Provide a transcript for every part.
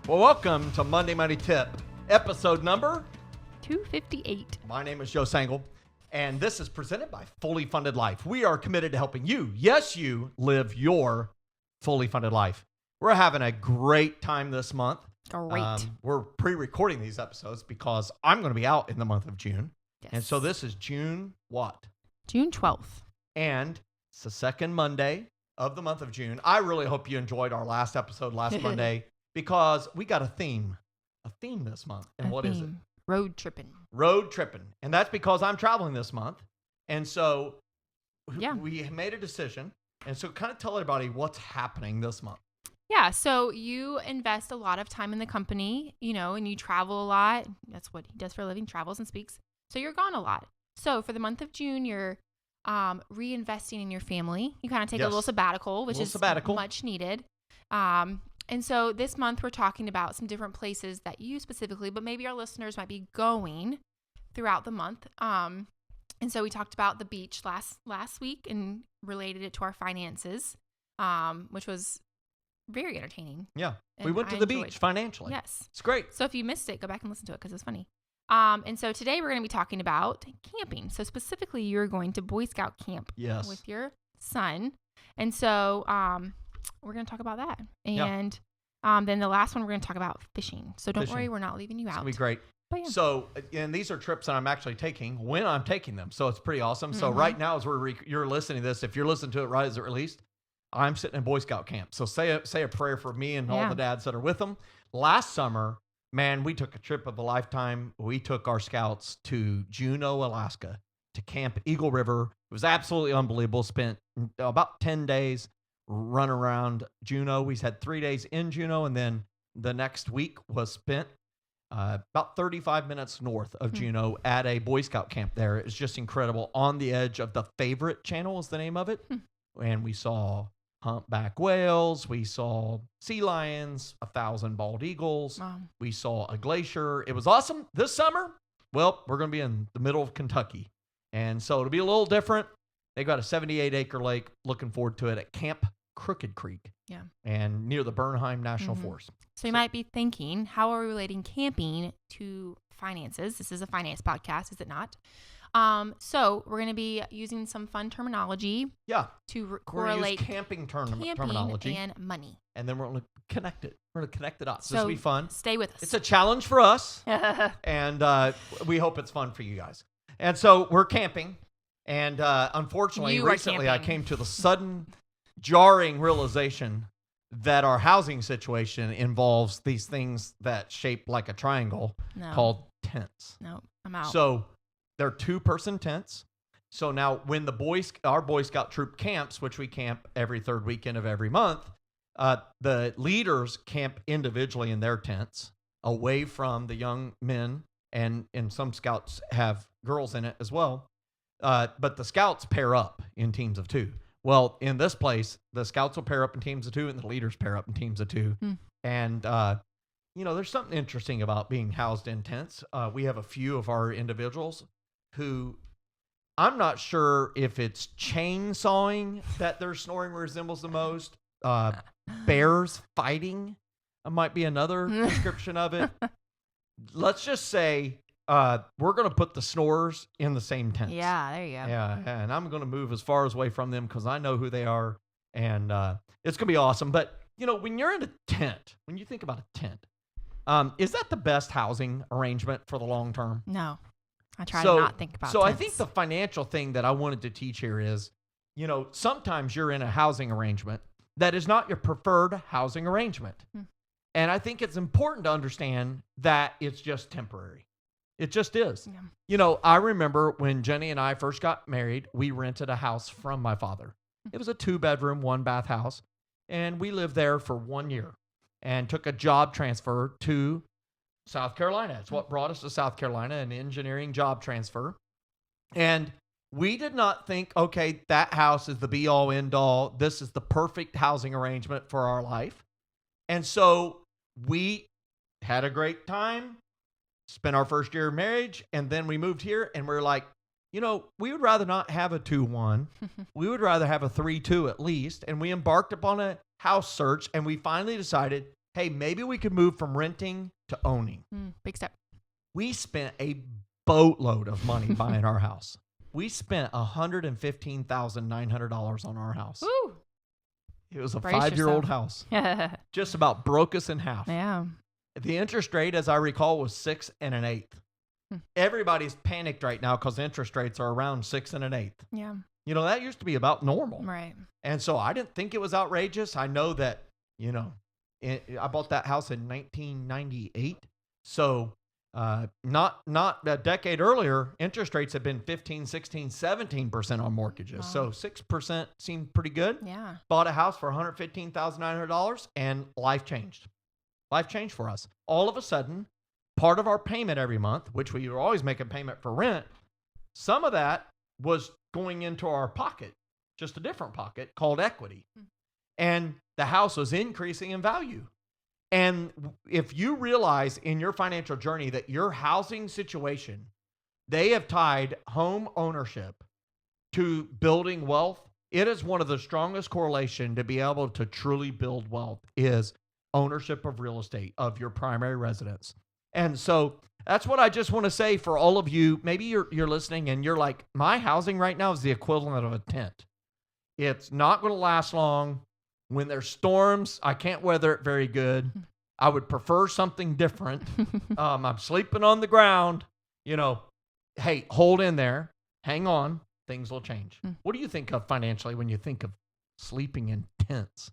Well, welcome to Monday Money Tip, episode number 258. My name is Joe Sangle, and this is presented by Fully Funded Life. We are committed to helping you, yes, you, live your fully funded life. We're having a great time this month. Great. We're pre-recording these episodes because I'm going to be out in the month of June. Yes. And so this is June what? June 12th. And it's the second Monday of the month of June. I really hope you enjoyed our last episode last Monday because we got a theme this month. And what is it? Road tripping. Road tripping. And that's because I'm traveling this month. And so Yeah. we made a decision. And so kind of tell everybody what's happening this month. Yeah, so you invest a lot of time in the company, and you travel a lot. That's what he does for a living, travels and speaks. So you're gone a lot. So for the month of June, you're reinvesting in your family. You kind of take a little sabbatical, which is much needed. And so this month we're talking about some different places that you specifically, but maybe our listeners might be going throughout the month. And so we talked about the beach last week and related it to our finances, which was very entertaining. Yeah. And We went to I the enjoyed beach financially. Yes. It's great. So if you missed it, go back and listen to it because it's funny. And so today we're going to be talking about camping. So specifically, you're going to Boy Scout camp with your son. And so we're going to talk about that. And then the last one, we're going to talk about fishing. So don't worry, we're not leaving you out. It's going to be great. But yeah. So, and these are trips that I'm actually taking when I'm taking them. So it's pretty awesome. So right now, as you're listening to this, if you're listening to it right as it released, I'm sitting in Boy Scout camp. So say a prayer for me and all the dads that are with them. Last summer, man, we took a trip of a lifetime. We took our scouts to Juneau, Alaska to Camp Eagle River. It was absolutely unbelievable. Spent about 10 days running around Juneau. We had 3 days in Juneau, and then the next week was spent about 35 minutes north of Juneau at a Boy Scout camp there. It was just incredible. On the edge of the Favorite Channel is the name of it. And we saw humpback whales. We saw sea lions, 1,000 bald eagles. Wow. We saw a glacier. It was awesome. This summer, well, we're going to be in the middle of Kentucky. And so it'll be a little different. They got a 78-acre lake. Looking forward to it at Camp Crooked Creek. Yeah. And near the Bernheim National Forest. So you might be thinking, how are we relating camping to finances? This is a finance podcast, is it not? So we're going to be using some fun terminology. Yeah. To correlate camping terminology and money. And then we're going to connect it. We're going to connect the dots. So this will be fun. Stay with us. It's a challenge for us. And we hope it's fun for you guys. And so we're camping. And unfortunately, recently I came to the sudden jarring realization that our housing situation involves these things that shape like a triangle called tents. No, I'm out. So they're 2-person tents. So now when our Boy Scout troop camps, which we camp every third weekend of every month, the leaders camp individually in their tents away from the young men, and some scouts have girls in it as well. But the scouts pair up in teams of 2. Well, in this place, the scouts will pair up in teams of 2 and the leaders pair up in teams of 2. And, there's something interesting about being housed in tents. We have a few of our individuals who I'm not sure if it's chainsawing that their snoring resembles the most. Bears fighting might be another description of it. Let's just say we're going to put the snorers in the same tents. Yeah, there you go. Yeah, and I'm going to move as far away from them because I know who they are, and it's going to be awesome. But, when you're in a tent, when you think about a tent, is that the best housing arrangement for the long term? No. I try to not think about So tents. I think the financial thing that I wanted to teach here is, sometimes you're in a housing arrangement that is not your preferred housing arrangement. And I think it's important to understand that it's just temporary. It just is. Yeah. I remember when Jenny and I first got married, we rented a house from my father. It was a 2-bedroom, 1-bath house. And we lived there for 1 year and took a job transfer to South Carolina. It's what brought us to South Carolina, an engineering job transfer. And we did not think, okay, that house is the be-all, end-all. This is the perfect housing arrangement for our life. And so we had a great time, spent our first year of marriage, and then we moved here, and we're like, we would rather not have a 2-1. We would rather have a 3-2 at least. And we embarked upon a house search, and we finally decided, hey, maybe we could move from renting to owning. Big step. We spent a boatload of money buying our house. We spent $115,900 on our house. Woo! It was a Brace 5-year-old yourself. house. Just about broke us in half. Yeah. The interest rate, as I recall, was 6 1/8. Everybody's panicked right now because interest rates are around 6 1/8. Yeah. You know, that used to be about normal. Right. And so I didn't think it was outrageous. I know that, you know, I bought that house in 1998. So not a decade earlier, interest rates had been 15, 16, 17% on mortgages. Wow. So 6% seemed pretty good. Yeah. Bought a house for $115,900 and life changed. Life changed for us. All of a sudden, part of our payment every month, which we were always making payment for rent, some of that was going into our pocket, just a different pocket called equity. And the house was increasing in value. And if you realize in your financial journey that your housing situation, they have tied home ownership to building wealth, it is one of the strongest correlation to be able to truly build wealth is ownership of real estate, of your primary residence. And so that's what I just want to say for all of you. Maybe you're listening and you're like, my housing right now is the equivalent of a tent. It's not going to last long. When there's storms, I can't weather it very good. I would prefer something different. I'm sleeping on the ground. You know, hey, hold in there. Hang on. Things will change. What do you think of financially when you think of sleeping in tents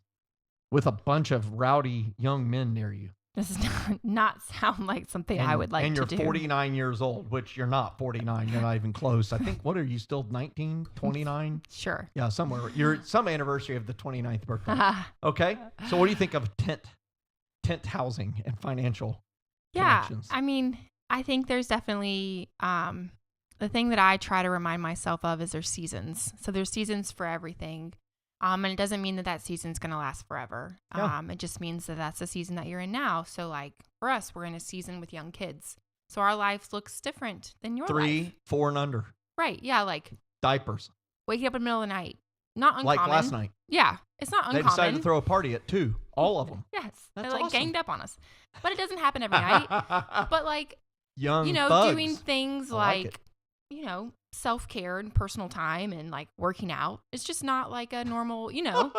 with a bunch of rowdy young men near you? This does not sound like something I would like to do. And you're 49 years old, which you're not 49. You're not even close. I think, what are you still, 19, 29? Sure. Yeah, somewhere. You're some anniversary of the 29th birthday. Okay. So what do you think of tent housing and financial connections? I mean, I think there's definitely the thing that I try to remind myself of is there's seasons. So there's seasons for everything. And it doesn't mean that season's going to last forever. Yeah. It just means that that's the season that you're in now. So like for us, we're in a season with young kids. So our life looks different than your 3, life. 4 and under. Right. Yeah. Like Diapers. waking up in the middle of the night. Not uncommon. Like last night. Yeah. It's not uncommon. They decided to throw a party at 2. All of them. Yes. That's They're like awesome. ganged up on us. But it doesn't happen every night. But like, Young you know, thugs. doing things I like like it. you know, self-care and personal time and like working out. It's just not like a normal, you know,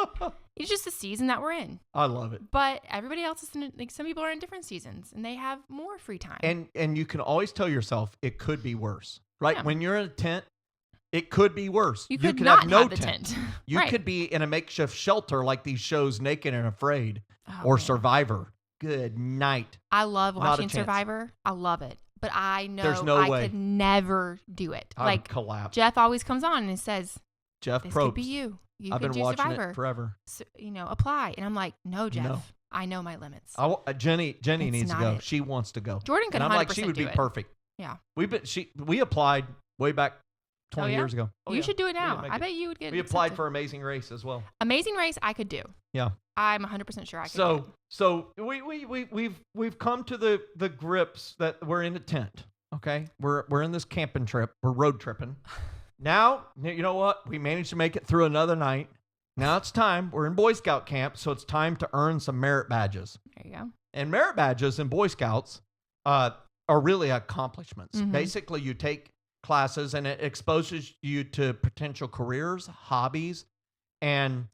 it's just the season that we're in. I love it. But everybody else is in, like some people are in different seasons and they have more free time. And you can always tell yourself it could be worse. Right? Yeah. When you're in a tent, it could be worse. you could not have no have the tent. You Right. could be in a makeshift shelter like these shows Naked and Afraid Oh, or man. Survivor. Good night. I love Not a watching chance. Survivor. I love it. But I know There's no I way. could never do it. I like would collapse. Jeff always comes on and says, Jeff this Probst. could be you. You I've could been do watching Survivor. it forever. So, you know, apply. And I'm like, no, Jeff. No. I know my limits. Jenny It's needs to not go. it. She wants to go. Jordan could And 100% I'm like, she would do be it. perfect. Yeah. We applied way back 20 yeah? years ago. Oh, You yeah. should do it We didn't now. make I it. bet you would get We applied accepted. for Amazing Race as well. Amazing Race. I could do. Yeah. I'm 100% sure I could do. So we've come to the grips that we're in a tent. Okay, we're in this camping trip. We're road tripping. Now, you know what? We managed to make it through another night. Now it's time. We're in Boy Scout camp, so it's time to earn some merit badges. There you go. And merit badges in Boy Scouts are really accomplishments. Mhm. Basically, you take classes and it exposes you to potential careers, hobbies, and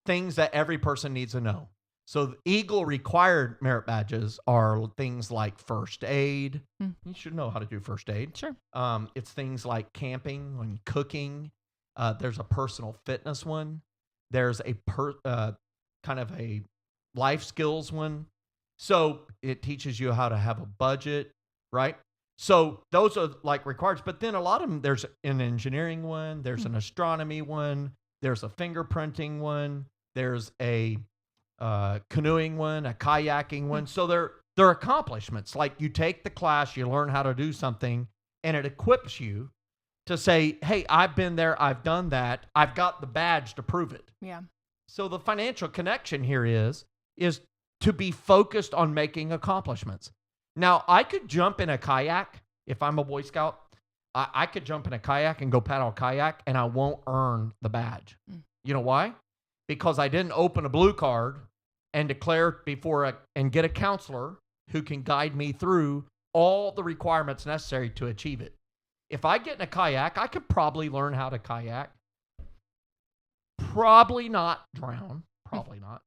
things that every person needs to know. So the Eagle required merit badges are things like first aid. Mm. You should know how to do first aid. Sure. It's things like camping and cooking. There's a personal fitness one. There's a kind of a life skills one. So it teaches you how to have a budget, right? So those are like required. But then a lot of them, there's an engineering one. There's an astronomy one. There's a fingerprinting one. There's a canoeing one, a kayaking one. So they're accomplishments. Like you take the class, you learn how to do something, and it equips you to say, hey, I've been there, I've done that, I've got the badge to prove it. Yeah. So the financial connection here is to be focused on making accomplishments. Now, I could jump in a kayak if I'm a Boy Scout. I could jump in a kayak and go paddle a kayak, and I won't earn the badge. Mm. You know why? Because I didn't open a blue card and declare and get a counselor who can guide me through all the requirements necessary to achieve it. If I get in a kayak, I could probably learn how to kayak. Probably not drown. Probably not.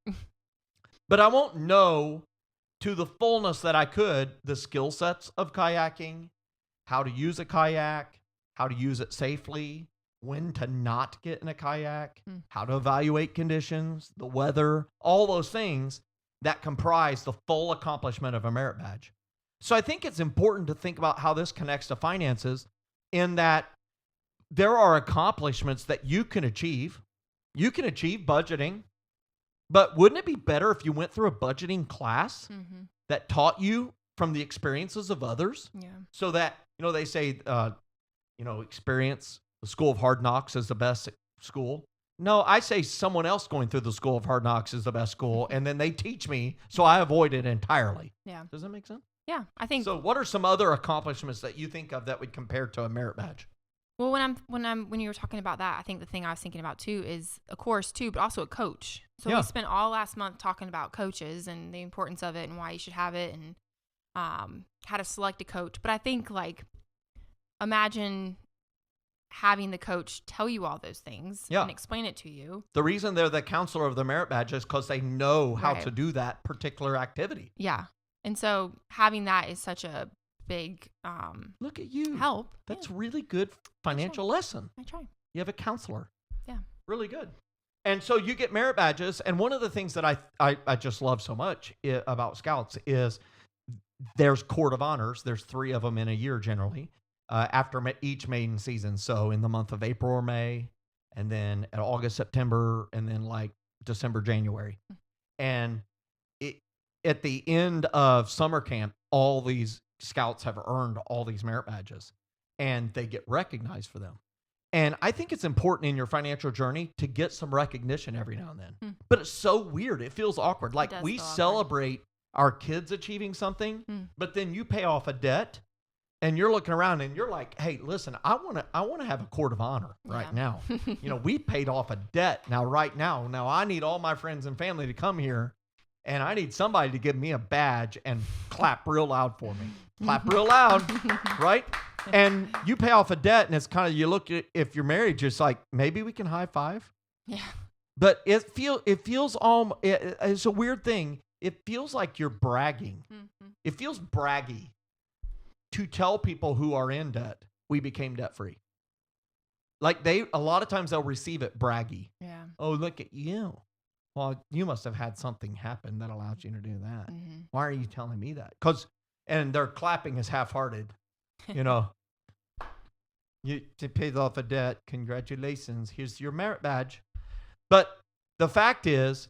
But I won't know to the fullness that I could the skill sets of kayaking, how to use a kayak, how to use it safely, when to not get in a kayak, how to evaluate conditions, the weather, all those things that comprise the full accomplishment of a merit badge. So I think it's important to think about how this connects to finances, in that there are accomplishments that you can achieve. You can achieve budgeting, but wouldn't it be better if you went through a budgeting class that taught you from the experiences of others? Yeah. So that, they say, experience, the school of hard knocks is the best school. No, I say someone else going through the school of hard knocks is the best school, and then they teach me, so I avoid it entirely. Yeah. Does that make sense? Yeah, I think. So what are some other accomplishments that you think of that would compare to a merit badge? Well, when you were talking about that, I think the thing I was thinking about too is a course too, but also a coach. So we spent all last month talking about coaches and the importance of it and why you should have it, and how to select a coach. But I think, like, imagine having the coach tell you all those things and explain it to you. The reason they're the counselor of the merit badge is because they know how to do that particular activity. Yeah. And so having that is such a big look at you help. That's really good financial lesson. I try. You have a counselor. Yeah. Really good. And so you get merit badges. And one of the things that I just love so much about Scouts is there's court of honors. There's 3 of them in a year generally, after each maiden season. So in the month of April or May, and then at August, September, and then like December, January. And at the end of summer camp, all these Scouts have earned all these merit badges, and they get recognized for them. And I think it's important in your financial journey to get some recognition every now and then. But it's so weird. It feels awkward. Like, we celebrate our kids achieving something, but then you pay off a debt, and you're looking around and you're like, hey, listen, I want to have a court of honor right now. We paid off a debt right now. Now I need all my friends and family to come here, and I need somebody to give me a badge and clap real loud for me. Clap real loud, right? And you pay off a debt, and it's kind of, you look at, if you're married, just like, maybe we can high five. Yeah. But it's a weird thing. It feels like you're bragging. It feels braggy to tell people who are in debt, we became debt free. Like, a lot of times they'll receive it braggy. Yeah. Oh, look at you. Well, you must have had something happen that allowed you to do that. Why are you telling me that? And their clapping is half-hearted. You paid off a debt. Congratulations. Here's your merit badge. But the fact is,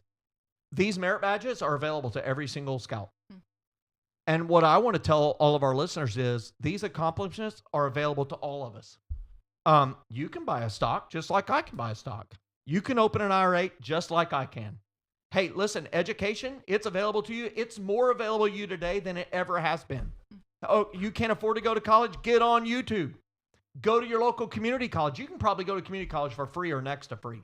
these merit badges are available to every single Scout. And what I want to tell all of our listeners is these accomplishments are available to all of us. You can buy a stock just like I can buy a stock. You can open an IRA just like I can. Hey, listen, education, it's available to you. It's more available to you today than it ever has been. Oh, you can't afford to go to college? Get on YouTube. Go to your local community college. You can probably go to community college for free or next to free.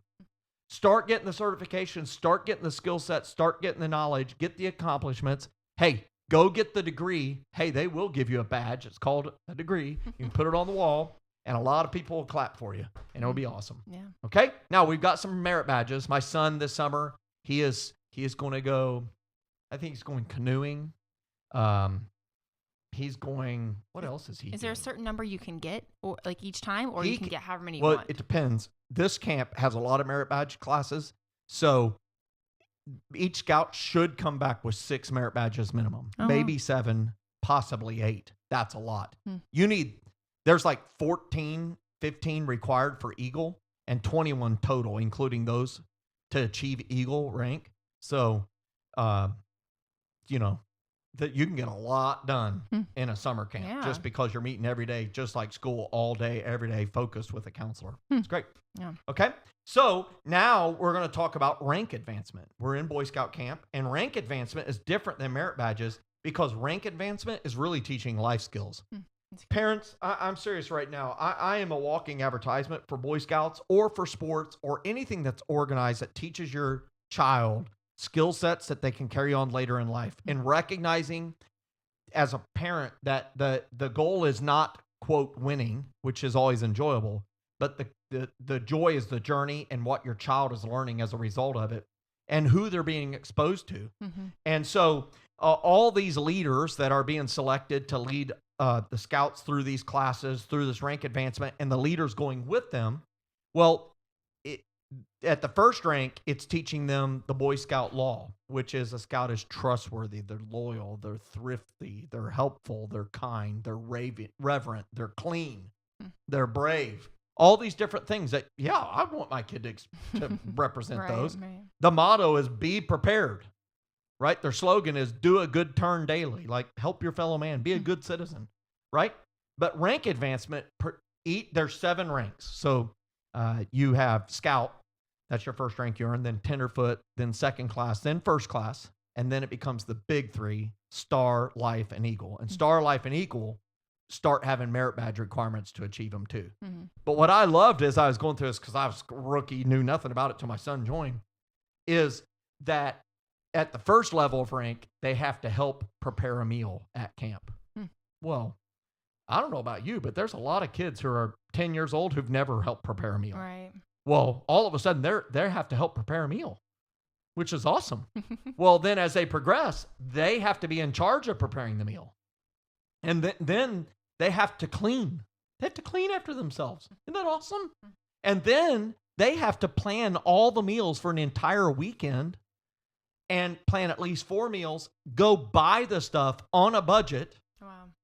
Start getting the certifications, start getting the skill sets, start getting the knowledge, get the accomplishments. Hey, go get the degree. Hey, they will give you a badge. It's called a degree. You can put it on the wall, and a lot of people will clap for you, and it'll be awesome. Yeah. Okay? Now, we've got some merit badges. My son this summer, he is going to go, I think he's going canoeing. He's going, what else is he Is there a doing? certain number you can get, or like each time, or you can get however many you Well, want? it depends. This camp has a lot of merit badge classes, so each Scout should come back with 6 merit badges minimum, maybe 7, possibly 8. That's a lot. There's like 14, 15 required for Eagle and 21 total, including those to achieve Eagle rank. So, that you can get a lot done in a summer camp just because you're meeting every day, just like school, all day, every day, focused with a counselor. It's great. Yeah. Okay. So now we're going to talk about rank advancement. We're in Boy Scout camp, and rank advancement is different than merit badges because rank advancement is really teaching life skills. Parents, I'm serious right now. I am a walking advertisement for Boy Scouts or for sports or anything that's organized that teaches your child skill sets that they can carry on later in life, and recognizing as a parent that the goal is not, quote, winning, which is always enjoyable, but the joy is the journey and what your child is learning as a result of it and who they're being exposed to. And so all these leaders that are being selected to lead the scouts through these classes, through this rank advancement, and the leaders going with them, well, at the first rank, it's teaching them the Boy Scout law, which is a scout is trustworthy, they're loyal, they're thrifty, they're helpful, they're kind, they're reverent, they're clean, they're brave. All these different things that, I want my kid to represent those. Right. The motto is be prepared, right? Their slogan is do a good turn daily, like help your fellow man, be a good citizen, right? But rank advancement, there's 7 ranks. So you have scout, that's your first rank you earn, then tenderfoot, then second class, then first class, and then it becomes the big 3, star, life, and eagle. And star, life, and eagle start having merit badge requirements to achieve them too. But what I loved as I was going through this, because I was a rookie, knew nothing about it till my son joined, is that at the first level of rank, they have to help prepare a meal at camp. Well, I don't know about you, but there's a lot of kids who are 10 years old who've never helped prepare a meal. Right. Well, all of a sudden they have to help prepare a meal, which is awesome. Well, then as they progress, they have to be in charge of preparing the meal. And then they have to clean. They have to clean after themselves. Isn't that awesome? And then they have to plan all the meals for an entire weekend and plan at least 4 meals, go buy the stuff on a budget,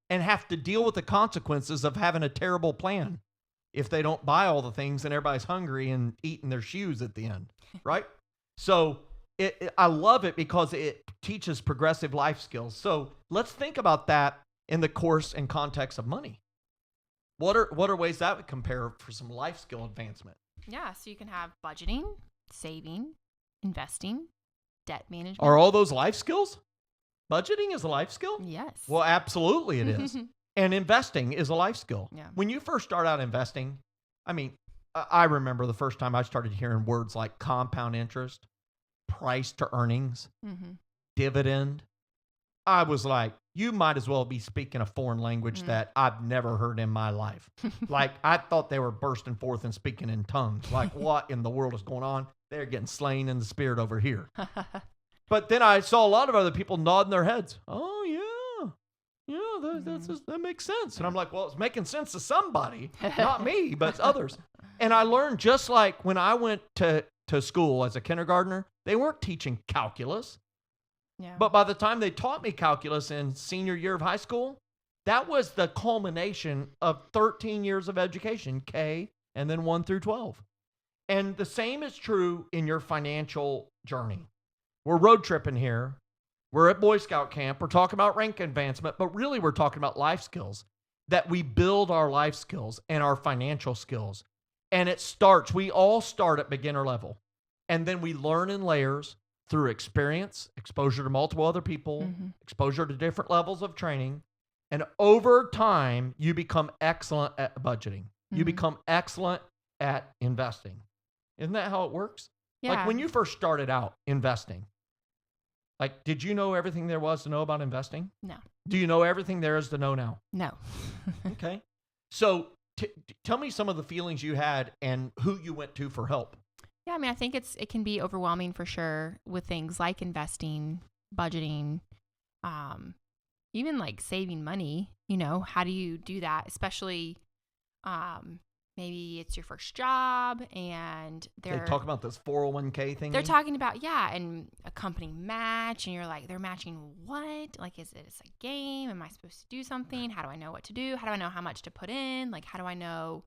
and have to deal with the consequences of having a terrible plan if they don't buy all the things and everybody's hungry and eating their shoes at the end, right? So I love it because it teaches progressive life skills. So let's think about that in the course and context of money. What are ways that would compare for some life skill advancement? Yeah, so you can have budgeting, saving, investing, debt management. Are all those life skills? Budgeting is a life skill? Yes. Well, absolutely it is. And investing is a life skill. Yeah. When you first start out investing, I mean, I remember the first time I started hearing words like compound interest, price to earnings, dividend. I was like, you might as well be speaking a foreign language that I've never heard in my life. Like, I thought they were bursting forth and speaking in tongues. Like, what in the world is going on? They're getting slain in the spirit over here. But then I saw a lot of other people nodding their heads. Oh, yeah. Yeah, that makes sense. And I'm like, well, it's making sense to somebody, not me, but others. And I learned, just like when I went to school as a kindergartner, they weren't teaching calculus. Yeah. But by the time they taught me calculus in senior year of high school, that was the culmination of 13 years of education, K, and then 1 through 12. And the same is true in your financial journey. We're road tripping here. We're at Boy Scout camp. We're talking about rank advancement, but really we're talking about life skills, that we build our life skills and our financial skills. And we all start at beginner level. And then we learn in layers through experience, exposure to multiple other people, exposure to different levels of training. And over time, you become excellent at budgeting. You become excellent at investing. Isn't that how it works? Yeah. Like when you first started out investing, like, did you know everything there was to know about investing? No. Do you know everything there is to know now? No. Okay. So tell me some of the feelings you had and who you went to for help. Yeah, I mean, I think it can be overwhelming for sure with things like investing, budgeting, even like saving money. You know, how do you do that? Especially maybe it's your first job and they talk about this 401k thing. They're talking about, and a company match, and you're like, they're matching what? Like, is it a game? Am I supposed to do something? How do I know what to do? How do I know how much to put in? Like, how do I know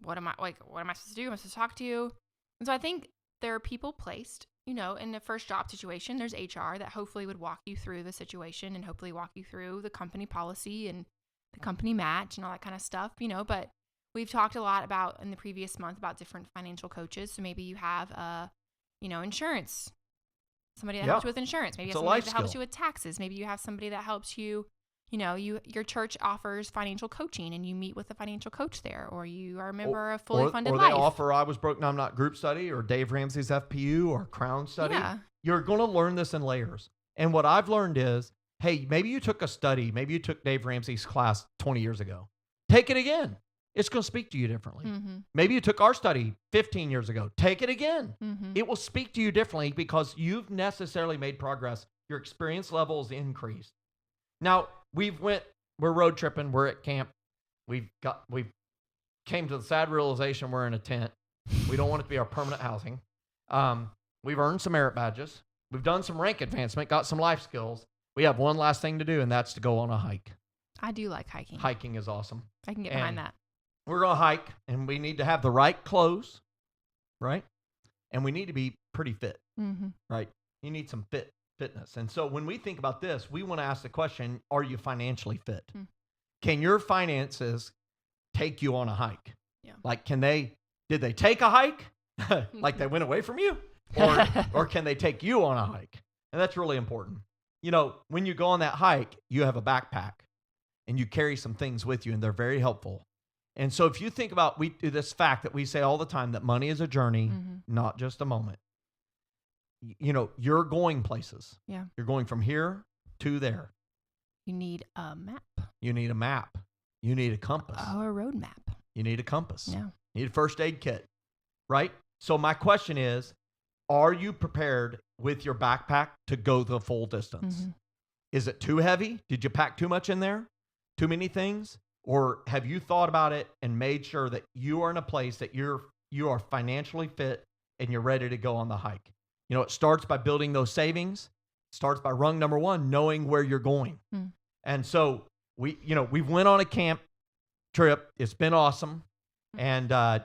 what am I supposed to do? Am I supposed to talk to you? And so I think there are people placed, you know, in the first job situation, there's HR that hopefully would walk you through the situation and hopefully walk you through the company policy and the company match and all that kind of stuff, you know, but we've talked a lot about in the previous month about different financial coaches. So maybe you have insurance, somebody that helps you with insurance. Maybe you have somebody that helps you with taxes. Maybe you have somebody that helps you, you know, your church offers financial coaching and you meet with a financial coach there, or you are a member of Fully Funded Life. Or they offer I Was Broke Now I'm Not group study, or Dave Ramsey's FPU, or Crown study. Yeah. You're going to learn this in layers. And what I've learned is, hey, maybe you took a study, maybe you took Dave Ramsey's class 20 years ago. Take it again. It's going to speak to you differently. Mm-hmm. Maybe you took our study 15 years ago. Take it again. Mm-hmm. It will speak to you differently because you've necessarily made progress. Your experience level is increased. Now, we're road tripping. We're at camp. We've came to the sad realization we're in a tent. We don't want it to be our permanent housing. We've earned some merit badges. We've done some rank advancement, got some life skills. We have one last thing to do, and that's to go on a hike. I do like hiking. Hiking is awesome. I can get behind that. We're going to hike, and we need to have the right clothes, right? And we need to be pretty fit, Mm-hmm. right? You need some fitness. And so when we think about this, we want to ask the question, are you financially fit? Mm. Can your finances take you on a hike? Yeah. Like, did they take a hike? Like they went away from you? Or can they take you on a hike? And that's really important. You know, when you go on that hike, you have a backpack and you carry some things with you, and they're very helpful. And so if you think about, we do this fact that we say all the time, that money is a journey, not just a moment. You know, you're going places. Yeah. You're going from here to there. You need a map. You need a map. You need a compass. Oh, a road map. You need a compass. Yeah. You need a first aid kit, right? So my question is, are you prepared with your backpack to go the full distance? Mm-hmm. Is it too heavy? Did you pack too much in there? Too many things? Or have you thought about it and made sure that you are in a place that you are financially fit and you're ready to go on the hike? You know, it starts by building those savings. It starts by rung number one, knowing where you're going. Mm. And so we went on a camp trip. It's been awesome. And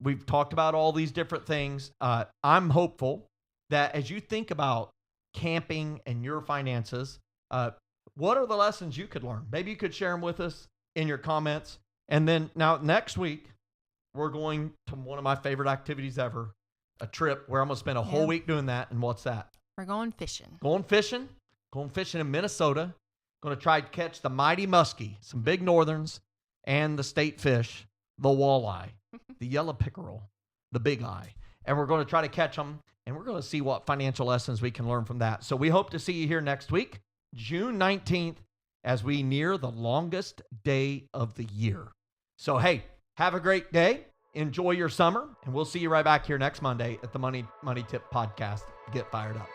we've talked about all these different things. I'm hopeful that as you think about camping and your finances, what are the lessons you could learn? Maybe you could share them with us in your comments. And then now next week, we're going to one of my favorite activities ever, a trip where I'm going to spend a whole week doing that. And what's that? We're going fishing. Going fishing in Minnesota. Going to try to catch the mighty muskie, some big northerns, and the state fish, the walleye, the yellow pickerel, the big eye. And we're going to try to catch them, and we're going to see what financial lessons we can learn from that. So we hope to see you here next week, June 19th, as we near the longest day of the year. So, hey, have a great day. Enjoy your summer, and we'll see you right back here next Monday at the Money Tip Podcast. Get fired up.